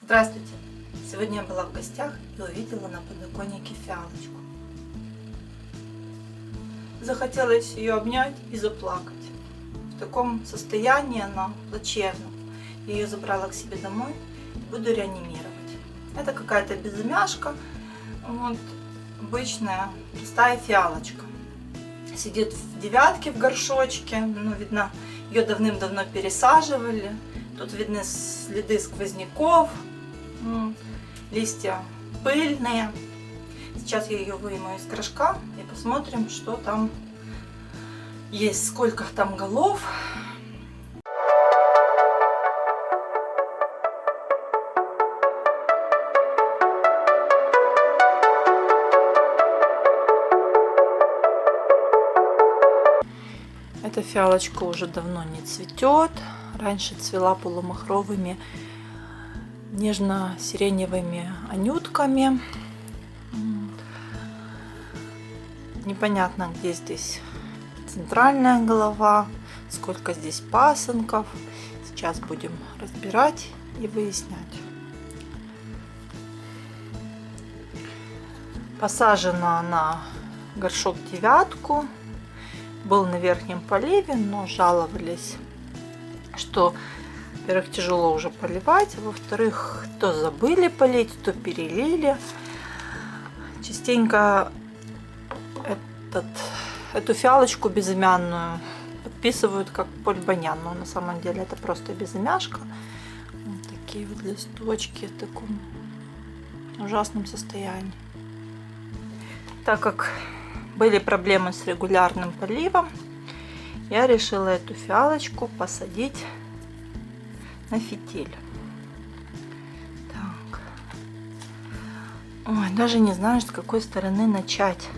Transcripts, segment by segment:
Здравствуйте! Сегодня я была в гостях и увидела на подоконнике фиалочку. Захотелось ее обнять и заплакать. В таком состоянии она плачевном. Я ее забрала к себе домой и буду реанимировать. Это какая-то безымяшка, вот, обычная простая фиалочка. Сидит в девятке в горшочке, видно, ее давным-давно пересаживали. Тут видны следы сквозняков, листья пыльные. Сейчас я ее выйму из горшка и посмотрим, что там есть, сколько там голов. Эта фиалочка уже давно не цветет. Раньше цвела полумахровыми нежно-сиреневыми анютками. Непонятно, где здесь центральная голова, сколько здесь пасынков. Сейчас будем разбирать и выяснять. Посажена она в горшок девятку. Был на верхнем поливе, но жаловались, что, во-первых, тяжело уже поливать, а во-вторых, то забыли полить, то перелили. Частенько эту фиалочку безымянную подписывают как Поль-Баньян, но на самом деле это просто безымяшка. Вот такие вот листочки в таком ужасном состоянии. Так как были проблемы с регулярным поливом, я решила эту фиалочку посадить на фитиль. Так. Ой, даже не знаю, с какой стороны начать.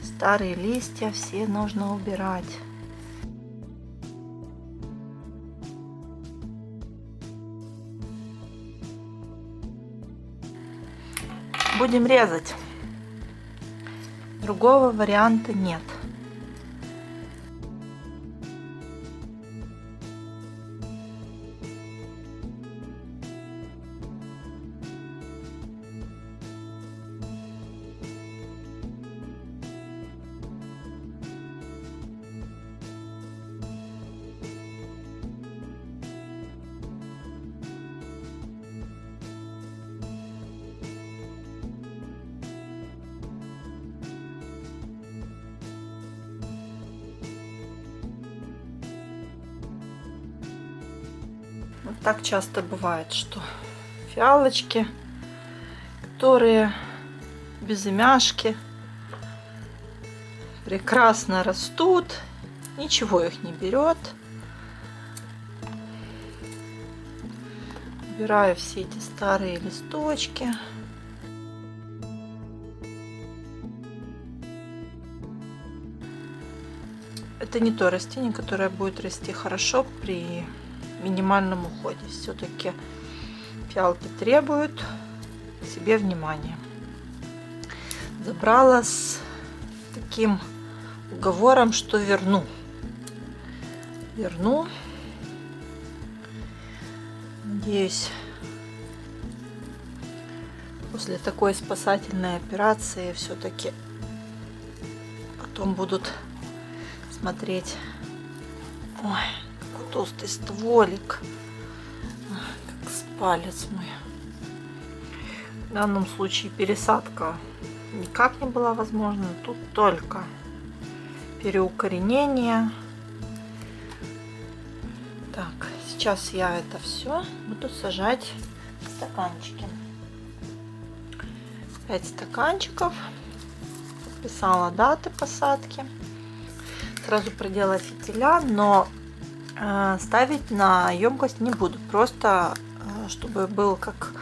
Старые листья все нужно убирать. Будем резать. Другого варианта нет. Вот так часто бывает, что фиалочки, которые безымяшки, прекрасно растут, ничего их не берет. Убираю все эти старые листочки. Это не то растение, которое будет расти хорошо при минимальном уходе. Все-таки фиалки требуют к себе внимания. Забрала с таким уговором, что верну. Надеюсь, после такой спасательной операции все-таки потом будут смотреть. Ой, какой толстый стволик, как с палец мой. В данном случае пересадка никак не была возможна. Тут только переукоренение. Так, сейчас я это все буду сажать в стаканчики. 5 стаканчиков. Подписала даты посадки. Сразу продела фитиля, но ставить на емкость не буду. Просто чтобы был как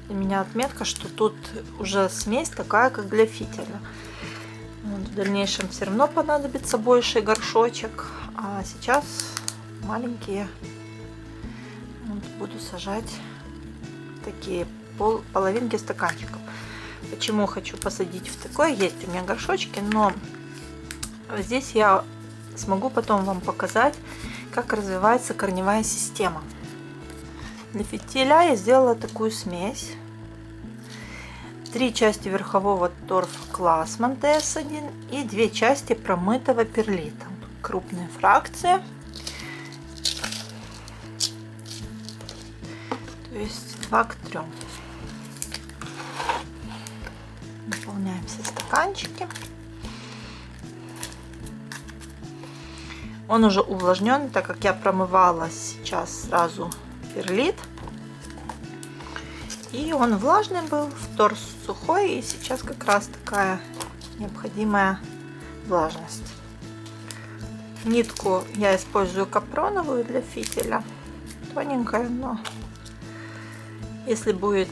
для меня отметка, что тут уже смесь такая, как для фитиля. Вот, в дальнейшем все равно понадобится больший горшочек, а сейчас маленькие. Вот, буду сажать такие половинки стаканчиков. Почему хочу посадить в такое? Есть у меня горшочки, но здесь я смогу потом вам показать, как развивается корневая система. Для фитиля я сделала такую смесь. 3 части верхового торфа Классман DS1 и 2 части промытого перлита. Крупные фракции. То есть 2 к 3. Наполняем все стаканчики. Он уже увлажненный, так как я промывала сейчас сразу перлит. И он влажный был, торс сухой, и сейчас как раз такая необходимая влажность. Нитку я использую капроновую для фитиля. Тоненькая, но если будет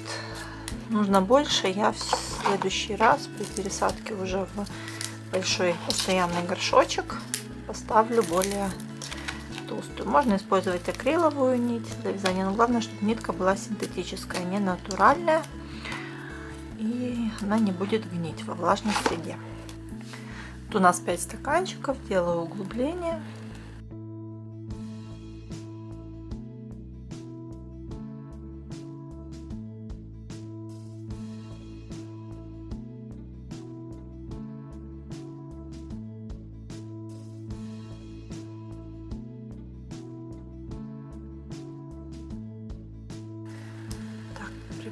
нужно больше, я в следующий раз при пересадке уже в большой постоянный горшочек поставлю более толстую. Можно использовать акриловую нить для вязания, но главное, чтобы нитка была синтетическая, не натуральная, и она не будет гнить во влажной среде. Тут у нас 5 стаканчиков, делаю углубление.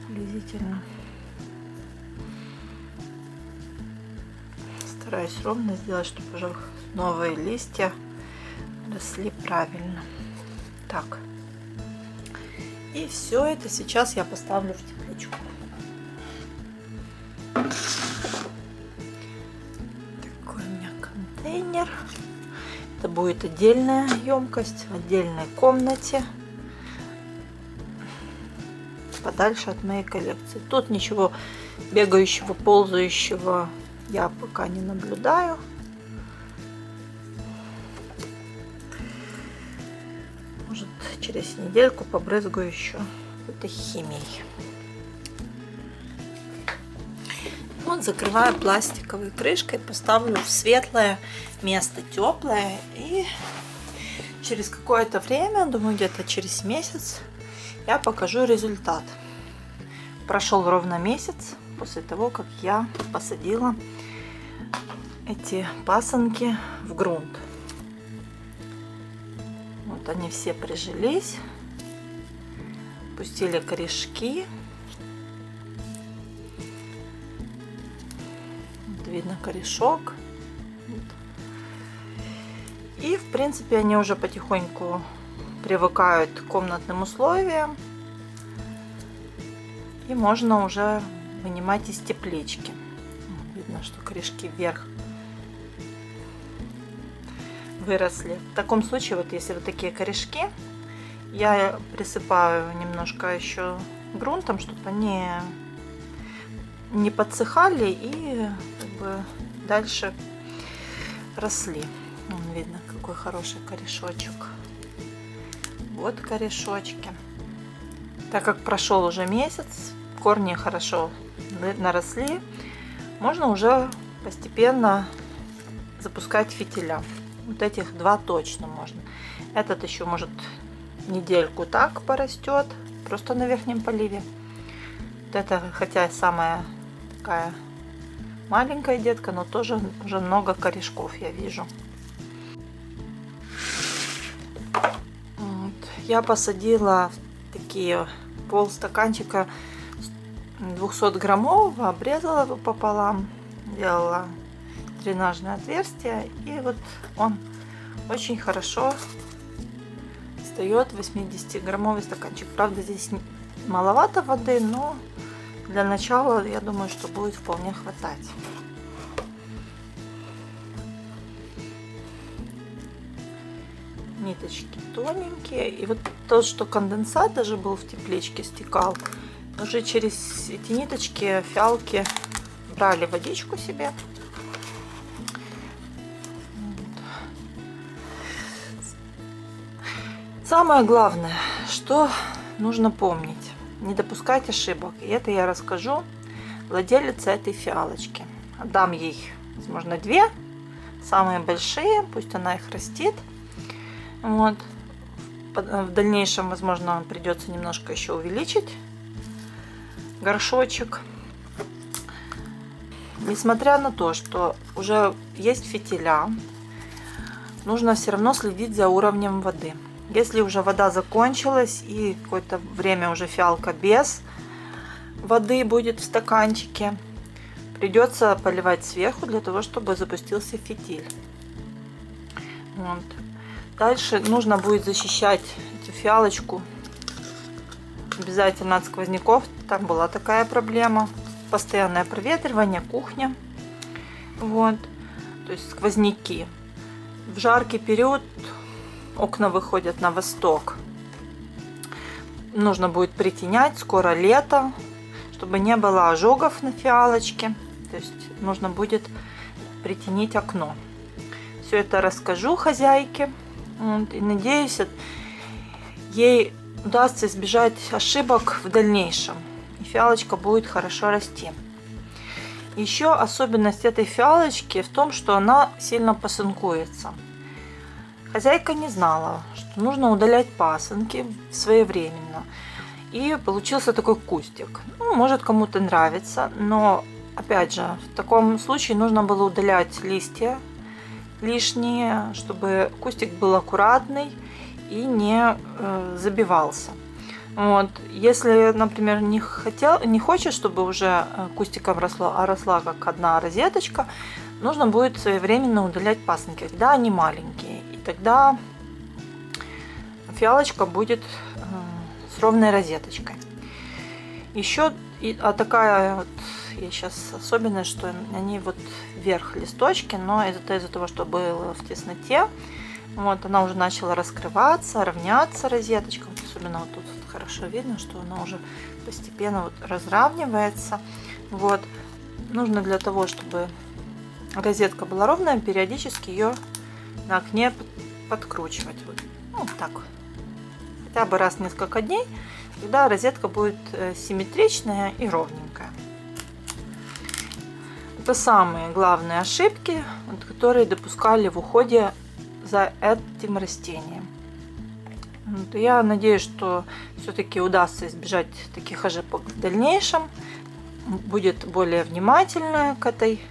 Приблизительно. Стараюсь ровно сделать, чтобы уже новые листья росли правильно. Так. И все это сейчас я поставлю в тепличку. Такой у меня контейнер. Это будет отдельная емкость в отдельной комнате, подальше от моей коллекции. Тут ничего бегающего, ползающего я пока не наблюдаю. Может, через недельку побрызгаю еще этой химией. Вот закрываю пластиковой крышкой, поставлю в светлое место, теплое, и через какое-то время, думаю, где-то через месяц, я покажу результат. Прошел ровно месяц после того, как я посадила эти пасынки в грунт. Вот они все прижились, пустили корешки. Вот видно корешок. И в принципе они уже потихоньку привыкают к комнатным условиям, и можно уже вынимать из теплички. Видно, что корешки вверх выросли. В таком случае, вот если вот такие корешки, я присыпаю немножко еще грунтом, чтобы они не подсыхали и как бы дальше росли. Вон видно, какой хороший корешочек. Вот корешочки. Так как прошел уже месяц, корни хорошо наросли, можно уже постепенно запускать фитиля. Вот этих 2 точно можно. Этот еще может недельку так порастет, просто на верхнем поливе. Вот это, хотя самая такая маленькая детка, но тоже уже много корешков я вижу. Я посадила такие полстаканчика 200-граммового, обрезала его пополам, делала дренажное отверстие, и вот он очень хорошо встает. 80-граммовый стаканчик. Правда, здесь маловато воды, но для начала я думаю, что будет вполне хватать. Ниточки тоненькие, и вот то, что конденсат даже был в тепличке, стекал, уже через эти ниточки фиалки брали водичку себе. Самое главное, что нужно помнить: не допускать ошибок, и это я расскажу владелице этой фиалочки. Отдам ей, возможно, 2 самые большие, пусть она их растит. Вот. в дальнейшем, возможно, придется немножко еще увеличить горшочек. Несмотря на то, что уже есть фитиля, нужно все равно следить за уровнем воды. Если уже вода закончилась и какое-то время уже фиалка без воды будет в стаканчике, придется поливать сверху для того, чтобы запустился фитиль. Вот. Дальше нужно будет защищать эту фиалочку обязательно от сквозняков. Там была такая проблема. Постоянное проветривание, кухня. Вот. То есть сквозняки. В жаркий период окна выходят на восток. Нужно будет притенять. Скоро лето, чтобы не было ожогов на фиалочке. То есть нужно будет притенить окно. Все это расскажу хозяйке. Вот, и надеюсь, ей удастся избежать ошибок в дальнейшем. И фиалочка будет хорошо расти. Еще особенность этой фиалочки в том, что она сильно пасынкуется. Хозяйка не знала, что нужно удалять пасынки своевременно. И получился такой кустик. Ну, может, кому-то нравится, но опять же, в таком случае нужно было удалять листья лишние, чтобы кустик был аккуратный и не забивался. Вот. Если, например, не хочешь, чтобы уже кустиком росло, а росла как одна розеточка, нужно будет своевременно удалять пасынки, когда они маленькие. И тогда фиалочка будет с ровной розеточкой. Еще такая вот я сейчас особенность, что они вот вверх листочки, но это из-за того, что было в тесноте. Вот она уже начала раскрываться, равняться розеточка. Особенно вот тут хорошо видно, что она уже постепенно вот разравнивается. Вот. Нужно для того, чтобы розетка была ровная, периодически ее на окне подкручивать. Вот так. Хотя бы раз в несколько дней, тогда розетка будет симметричная и ровненькая. Это самые главные ошибки, которые допускали в уходе за этим растением. Вот, я надеюсь, что все-таки удастся избежать таких ошибок в дальнейшем. Будет более внимательная к этой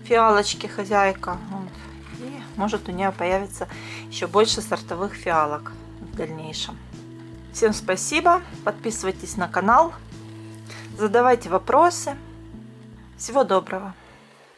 фиалочке хозяйка. Вот, и может у нее появится еще больше сортовых фиалок в дальнейшем. Всем спасибо. Подписывайтесь на канал. Задавайте вопросы. Всего доброго!